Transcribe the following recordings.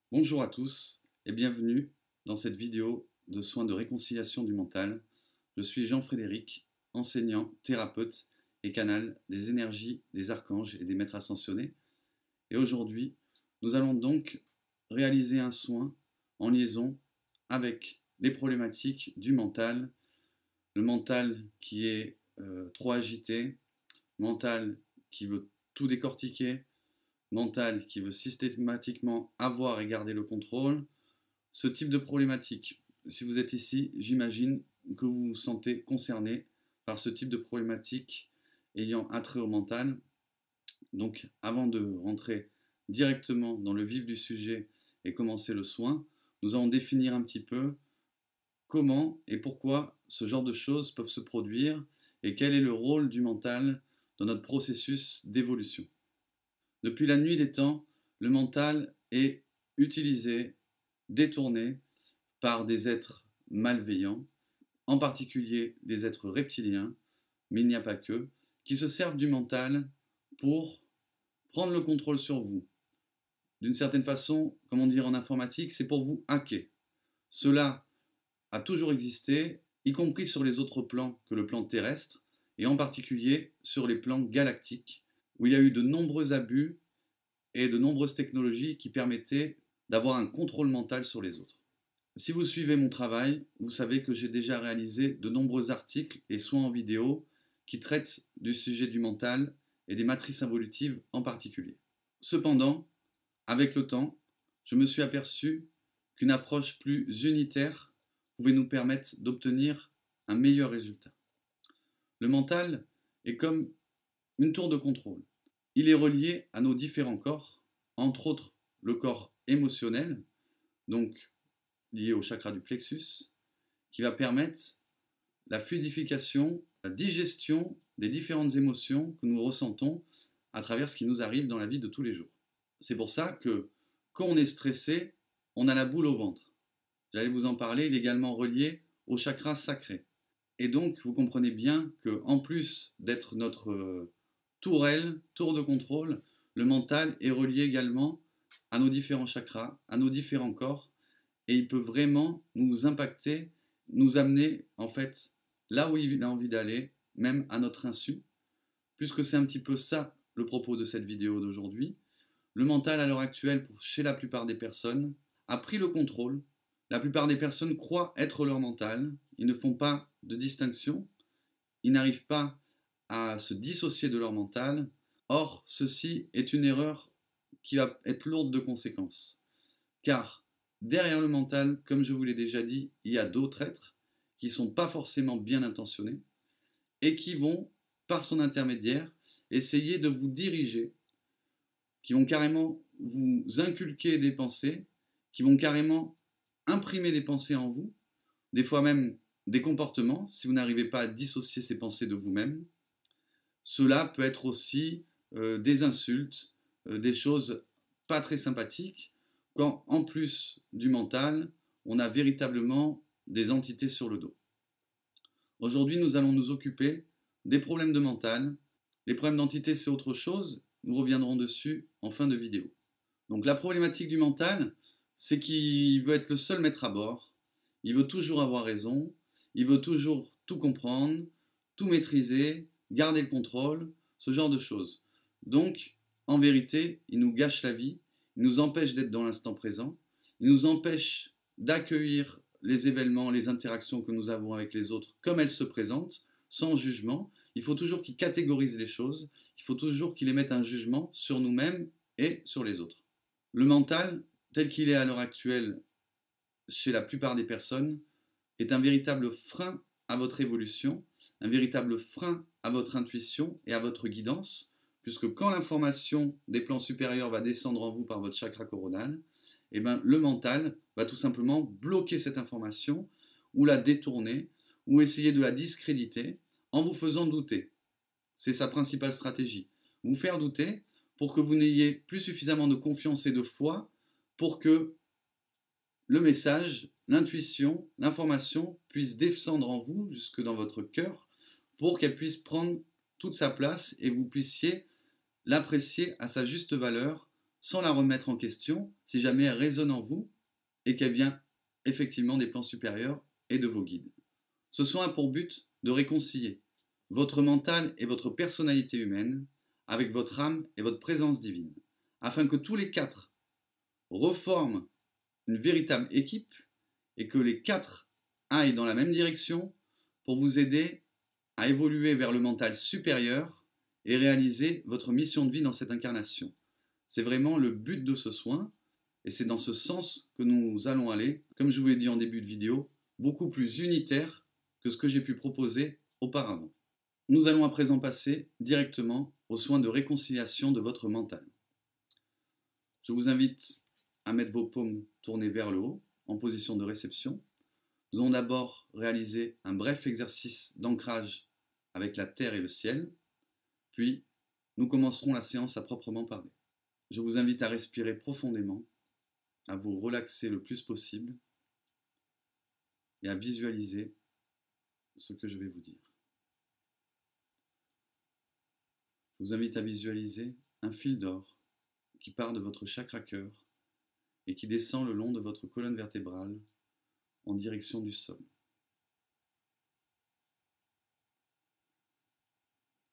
Bonjour à tous et bienvenue dans cette vidéo de soins de réconciliation du mental. Je suis Jean-Frédéric, enseignant, thérapeute et canal des énergies des archanges et des maîtres ascensionnés. Et aujourd'hui, nous allons donc réaliser un soin en liaison avec les problématiques du mental. Le mental qui est trop agité, mental qui veut tout décortiquer, mental qui veut systématiquement avoir et garder le contrôle, ce type de problématique. Si vous êtes ici, j'imagine que vous vous sentez concerné par ce type de problématique ayant attrait au mental. Donc avant de rentrer directement dans le vif du sujet et commencer le soin, nous allons définir un petit peu comment et pourquoi ce genre de choses peuvent se produire et quel est le rôle du mental dans notre processus d'évolution. Depuis la nuit des temps, le mental est utilisé, détourné par des êtres malveillants, en particulier les êtres reptiliens, mais il n'y a pas que, qui se servent du mental pour prendre le contrôle sur vous. D'une certaine façon, comme on dirait en informatique, c'est pour vous hacker. Cela a toujours existé, y compris sur les autres plans que le plan terrestre, et en particulier sur les plans galactiques, où il y a eu de nombreux abus et de nombreuses technologies qui permettaient d'avoir un contrôle mental sur les autres. Si vous suivez mon travail, vous savez que j'ai déjà réalisé de nombreux articles et soins en vidéo qui traitent du sujet du mental et des matrices involutives en particulier. Cependant, avec le temps, je me suis aperçu qu'une approche plus unitaire pouvait nous permettre d'obtenir un meilleur résultat. Le mental est comme une tour de contrôle. Il est relié à nos différents corps, entre autres le corps émotionnel, donc lié au chakra du plexus, qui va permettre la fluidification, la digestion des différentes émotions que nous ressentons à travers ce qui nous arrive dans la vie de tous les jours. C'est pour ça que quand on est stressé, on a la boule au ventre. J'allais vous en parler, il est également relié au chakra sacré. Et donc, vous comprenez bien qu'en plus d'être notre tourelle, tour de contrôle, le mental est relié également à nos différents chakras, à nos différents corps, et il peut vraiment nous impacter, nous amener en fait là où il a envie d'aller, même à notre insu, puisque c'est un petit peu ça le propos de cette vidéo d'aujourd'hui. Le mental à l'heure actuelle, chez la plupart des personnes, a pris le contrôle. La plupart des personnes croient être leur mental, ils ne font pas de distinction, ils n'arrivent pas à se dissocier de leur mental. Or, ceci est une erreur qui va être lourde de conséquences. Car derrière le mental, comme je vous l'ai déjà dit, il y a d'autres êtres qui ne sont pas forcément bien intentionnés et qui vont, par son intermédiaire, essayer de vous diriger, qui vont carrément vous inculquer des pensées, qui vont carrément imprimer des pensées en vous, des fois même des comportements, si vous n'arrivez pas à dissocier ces pensées de vous-même. Cela peut être aussi des insultes, des choses pas très sympathiques, quand en plus du mental, on a véritablement des entités sur le dos. Aujourd'hui, nous allons nous occuper des problèmes de mental. Les problèmes d'entité, c'est autre chose, nous reviendrons dessus en fin de vidéo. Donc la problématique du mental, c'est qu'il veut être le seul maître à bord, il veut toujours avoir raison, il veut toujours tout comprendre, tout maîtriser, garder le contrôle, ce genre de choses. Donc, en vérité, il nous gâche la vie, il nous empêche d'être dans l'instant présent, il nous empêche d'accueillir les événements, les interactions que nous avons avec les autres comme elles se présentent, sans jugement. Il faut toujours qu'il catégorise les choses, il faut toujours qu'il émette un jugement sur nous-mêmes et sur les autres. Le mental, tel qu'il est à l'heure actuelle chez la plupart des personnes, est un véritable frein à votre évolution, un véritable frein à votre intuition et à votre guidance, puisque quand l'information des plans supérieurs va descendre en vous par votre chakra coronal, eh ben, le mental va tout simplement bloquer cette information, ou la détourner, ou essayer de la discréditer en vous faisant douter. C'est sa principale stratégie. Vous faire douter pour que vous n'ayez plus suffisamment de confiance et de foi pour que le message, l'intuition, l'information puisse descendre en vous jusque dans votre cœur pour qu'elle puisse prendre toute sa place et vous puissiez l'apprécier à sa juste valeur sans la remettre en question si jamais elle résonne en vous et qu'elle vient effectivement des plans supérieurs et de vos guides. Ce soin a pour but de réconcilier votre mental et votre personnalité humaine avec votre âme et votre présence divine, afin que tous les quatre reforment une véritable équipe et que les quatre aillent dans la même direction pour vous aider à évoluer vers le mental supérieur et réaliser votre mission de vie dans cette incarnation. C'est vraiment le but de ce soin et c'est dans ce sens que nous allons aller, comme je vous l'ai dit en début de vidéo, beaucoup plus unitaire que ce que j'ai pu proposer auparavant. Nous allons à présent passer directement aux soins de réconciliation de votre mental. Je vous invite à mettre vos paumes tournées vers le haut, en position de réception. Nous allons d'abord réaliser un bref exercice d'ancrage avec la terre et le ciel, puis nous commencerons la séance à proprement parler. Je vous invite à respirer profondément, à vous relaxer le plus possible et à visualiser ce que je vais vous dire. Je vous invite à visualiser un fil d'or qui part de votre chakra cœur et qui descend le long de votre colonne vertébrale en direction du sol.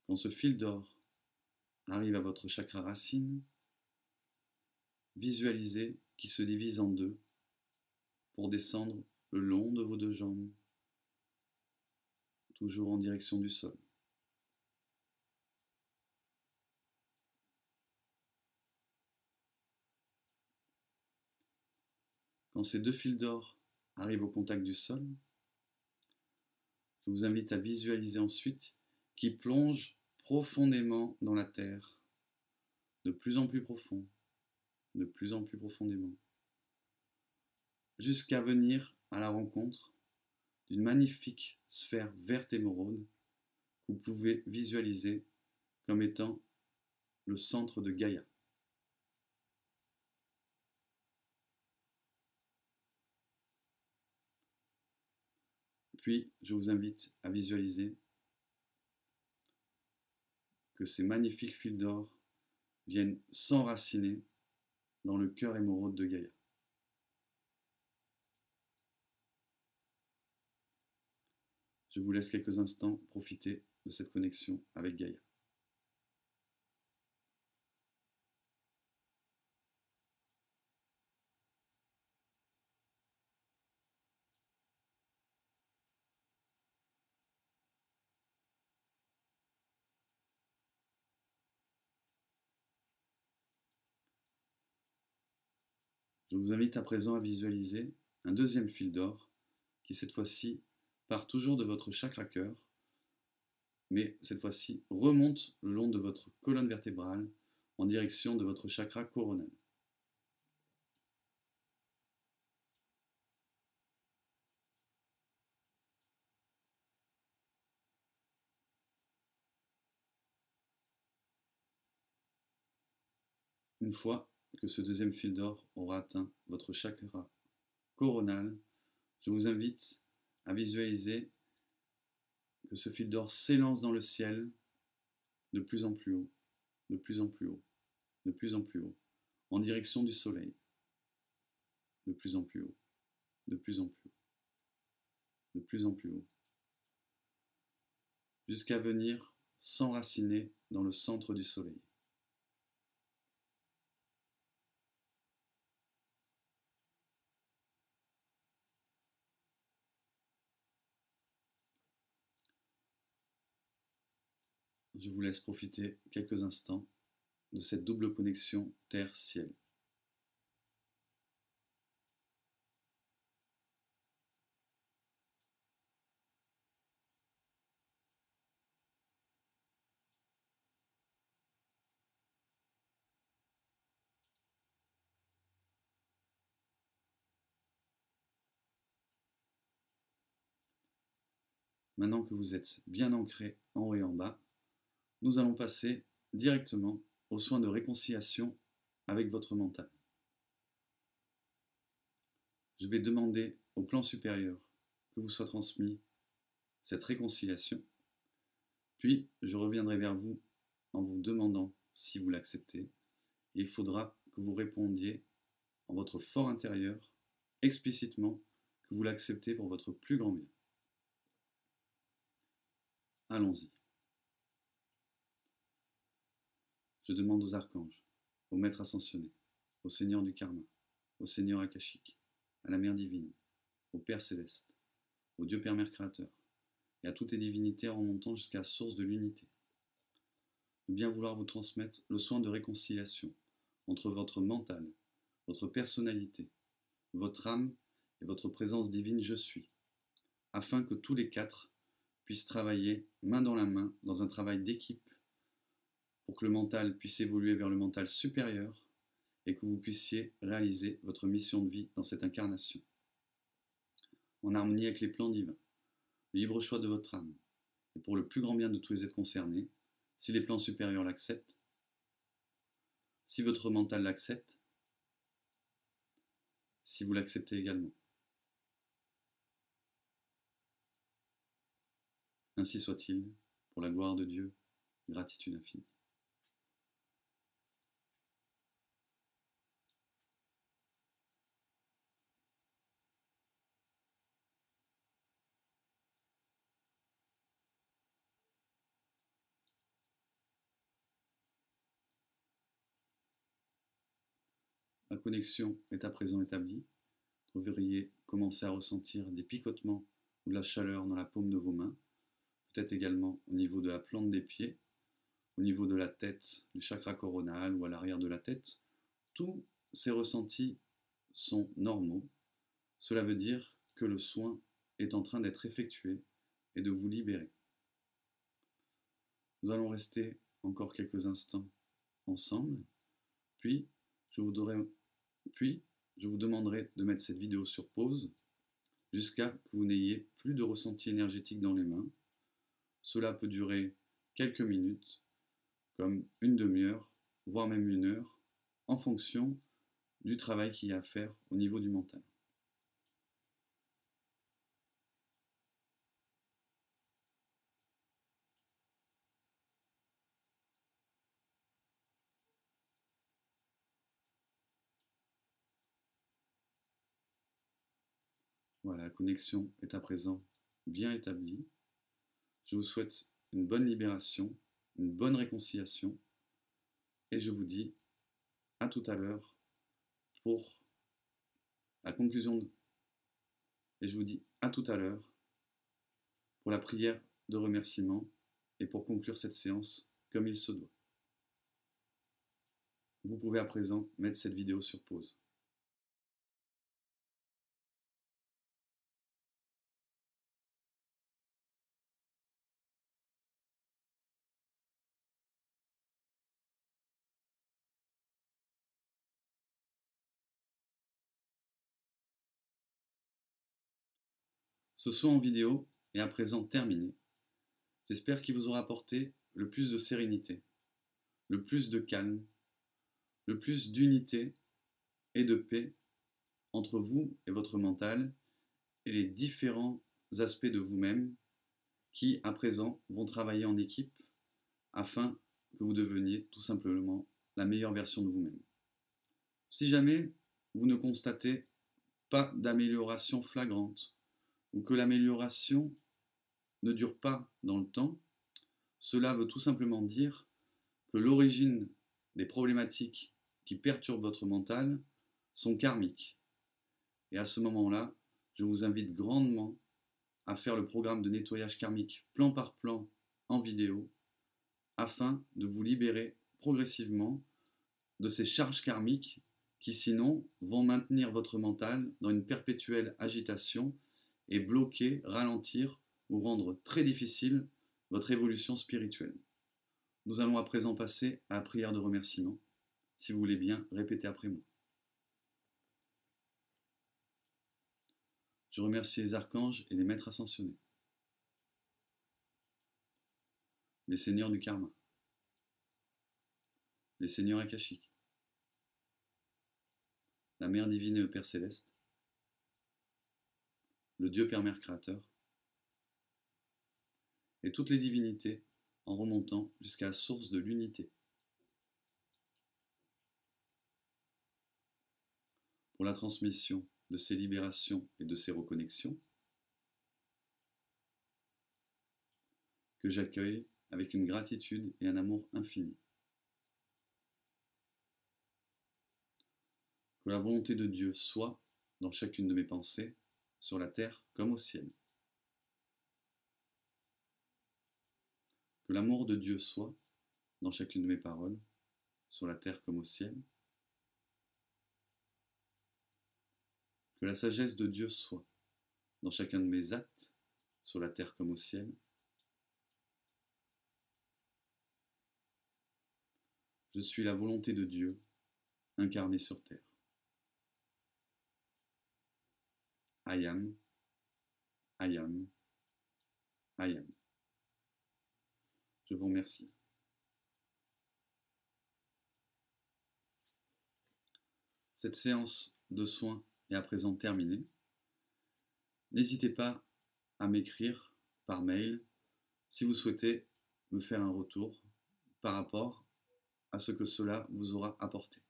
Quand ce fil d'or arrive à votre chakra racine, visualisez qu'il se divise en deux pour descendre le long de vos deux jambes, toujours en direction du sol. Quand ces deux fils d'or arrivent au contact du sol, je vous invite à visualiser ensuite qu'ils plongent profondément dans la terre, de plus en plus profond, de plus en plus profondément, jusqu'à venir à la rencontre d'une magnifique sphère verte émeraude que vous pouvez visualiser comme étant le centre de Gaïa. Puis, je vous invite à visualiser que ces magnifiques fils d'or viennent s'enraciner dans le cœur émeraude de Gaïa. Je vous laisse quelques instants profiter de cette connexion avec Gaïa. Je vous invite à présent à visualiser un deuxième fil d'or qui cette fois-ci part toujours de votre chakra cœur, mais cette fois-ci remonte le long de votre colonne vertébrale en direction de votre chakra coronal. Une fois que ce deuxième fil d'or aura atteint votre chakra coronal, je vous invite à visualiser que ce fil d'or s'élance dans le ciel de plus en plus haut, de plus en plus haut, de plus en plus haut, en direction du soleil, de plus en plus haut, de plus en plus haut, de plus en plus haut, jusqu'à venir s'enraciner dans le centre du soleil. Je vous laisse profiter quelques instants de cette double connexion terre-ciel. Maintenant que vous êtes bien ancré en haut et en bas, nous allons passer directement aux soins de réconciliation avec votre mental. Je vais demander au plan supérieur que vous soit transmis cette réconciliation, puis je reviendrai vers vous en vous demandant si vous l'acceptez, et il faudra que vous répondiez en votre fort intérieur, explicitement, que vous l'acceptez pour votre plus grand bien. Allons-y. Je demande aux archanges, aux maîtres ascensionnés, au Seigneur du karma, au Seigneur akashique, à la Mère divine, au Père céleste, au Dieu Père Mère créateur, et à toutes les divinités en remontant jusqu'à la source de l'unité, de bien vouloir vous transmettre le soin de réconciliation entre votre mental, votre personnalité, votre âme et votre présence divine je suis, afin que tous les quatre puissent travailler main dans la main dans un travail d'équipe pour que le mental puisse évoluer vers le mental supérieur et que vous puissiez réaliser votre mission de vie dans cette incarnation. En harmonie avec les plans divins, le libre choix de votre âme, et pour le plus grand bien de tous les êtres concernés, si les plans supérieurs l'acceptent, si votre mental l'accepte, si vous l'acceptez également. Ainsi soit-il, pour la gloire de Dieu, gratitude infinie. La connexion est à présent établie. Vous verriez commencer à ressentir des picotements ou de la chaleur dans la paume de vos mains, peut-être également au niveau de la plante des pieds, au niveau de la tête, du chakra coronal ou à l'arrière de la tête. Tous ces ressentis sont normaux. Cela veut dire que le soin est en train d'être effectué et de vous libérer. Nous allons rester encore quelques instants ensemble, puis je vous demanderai de mettre cette vidéo sur pause jusqu'à ce que vous n'ayez plus de ressenti énergétique dans les mains. Cela peut durer quelques minutes, comme une demi-heure, voire même une heure, en fonction du travail qu'il y a à faire au niveau du mental. Voilà, la connexion est à présent bien établie. Je vous souhaite une bonne libération, une bonne réconciliation, et je vous dis à tout à l'heure pour la conclusion et je vous dis à tout à l'heure pour la prière de remerciement et pour conclure cette séance comme il se doit. Vous pouvez à présent mettre cette vidéo sur pause. Ce soin en vidéo est à présent terminé. J'espère qu'il vous aura apporté le plus de sérénité, le plus de calme, le plus d'unité et de paix entre vous et votre mental et les différents aspects de vous-même qui, à présent, vont travailler en équipe afin que vous deveniez tout simplement la meilleure version de vous-même. Si jamais vous ne constatez pas d'amélioration flagrante ou que l'amélioration ne dure pas dans le temps, cela veut tout simplement dire que l'origine des problématiques qui perturbent votre mental sont karmiques. Et à ce moment-là, je vous invite grandement à faire le programme de nettoyage karmique plan par plan en vidéo afin de vous libérer progressivement de ces charges karmiques qui sinon vont maintenir votre mental dans une perpétuelle agitation et bloquer, ralentir ou rendre très difficile votre évolution spirituelle. Nous allons à présent passer à la prière de remerciement. Si vous voulez bien, répétez après moi. Je remercie les archanges et les maîtres ascensionnés, les seigneurs du karma, les seigneurs akashiques, la Mère divine et le Père céleste, le Dieu Père Mère créateur, et toutes les divinités en remontant jusqu'à la source de l'unité. pour la transmission de ces libérations et de ces reconnexions, que j'accueille avec une gratitude et un amour infini. Que la volonté de Dieu soit dans chacune de mes pensées, sur la terre comme au ciel. Que l'amour de Dieu soit dans chacune de mes paroles, sur la terre comme au ciel. Que la sagesse de Dieu soit dans chacun de mes actes, sur la terre comme au ciel. Je suis la volonté de Dieu incarnée sur terre. I am, I am, I am. Je vous remercie. Cette séance de soins est à présent terminée. N'hésitez pas à m'écrire par mail si vous souhaitez me faire un retour par rapport à ce que cela vous aura apporté.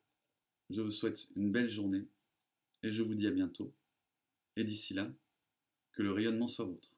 Je vous souhaite une belle journée et je vous dis à bientôt. Et d'ici là, que le rayonnement soit vôtre.